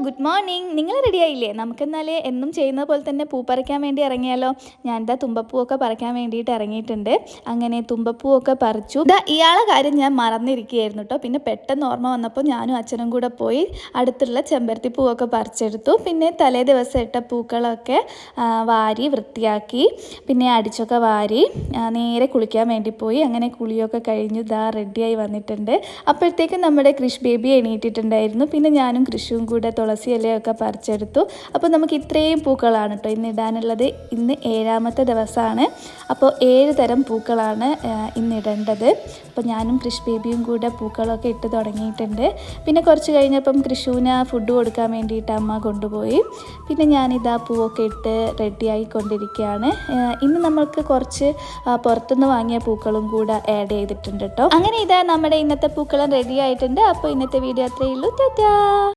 Good morning. നിങ്ങൾ ready ആയില്ലേ? നമുക്കെന്നാലേ എന്നും ചെയ്യുന്ന പോലെ തന്നെ പൂ പറിക്കാൻ വേണ്ടി ഇറങ്ങിയാലോ? ഞാൻ ഇതാ തുമ്പപ്പൂവൊക്കെ പറിക്കാൻ വേണ്ടിയിട്ട് ഇറങ്ങിയിട്ടുണ്ട്. അങ്ങനെ തുമ്പപ്പൂവൊക്കെ പറിച്ചു. ഇയാളെ കാര്യം ഞാൻ മറന്നിരിക്കുകയായിരുന്നു കേട്ടോ. പിന്നെ പെട്ടെന്ന് ഓർമ്മ വന്നപ്പോൾ ഞാനും അച്ഛനും കൂടെ പോയി അടുത്തുള്ള ചെമ്പരത്തി പൂവൊക്കെ പറിച്ചെടുത്തു. പിന്നെ തലേ ദിവസം ഇട്ട പൂക്കളൊക്കെ വാരി വൃത്തിയാക്കി, പിന്നെ അടിച്ചൊക്കെ വാരി നേരെ കുളിക്കാൻ വേണ്ടി പോയി. അങ്ങനെ കുളിയൊക്കെ കഴിഞ്ഞു റെഡിയായി വന്നിട്ടുണ്ട്. അപ്പോഴത്തേക്കും നമ്മുടെ കൃഷ് ബേബി എണീറ്റിട്ടുണ്ടായിരുന്നു. പിന്നെ ഞാനും കൃഷിയും കൂടെ തുളസി ഇലയൊക്കെ പറിച്ചെടുത്തു. അപ്പോൾ നമുക്ക് ഇത്രയും പൂക്കളാണ് കേട്ടോ ഇന്ന് ഇടാനുള്ളത്. ഇന്ന് 7ാമത്തെ ദിവസമാണ്. അപ്പോൾ 7 തരം പൂക്കളാണ് ഇന്നിടേണ്ടത്. അപ്പോൾ ഞാനും കൃഷ് ബേബിയും കൂടെ പൂക്കളൊക്കെ ഇട്ട് തുടങ്ങിയിട്ടുണ്ട്. പിന്നെ കുറച്ച് കഴിഞ്ഞപ്പം കൃഷുവിന് ഫുഡ് കൊടുക്കാൻ വേണ്ടിയിട്ട് അമ്മ കൊണ്ടുപോയി. പിന്നെ ഞാനിതാ പൂവൊക്കെ ഇട്ട് റെഡിയായി കൊണ്ടിരിക്കുകയാണ്. ഇന്ന് നമ്മൾക്ക് കുറച്ച് പുറത്തുനിന്ന് വാങ്ങിയ പൂക്കളും കൂടെ ആഡ് ചെയ്തിട്ടുണ്ട് കേട്ടോ. അങ്ങനെ നമ്മുടെ ഇന്നത്തെ പൂക്കളം റെഡി ആയിട്ടുണ്ട്. അപ്പോൾ ഇന്നത്തെ വീഡിയോ അത്രയേ ഉള്ളൂ. ടാറ്റാ.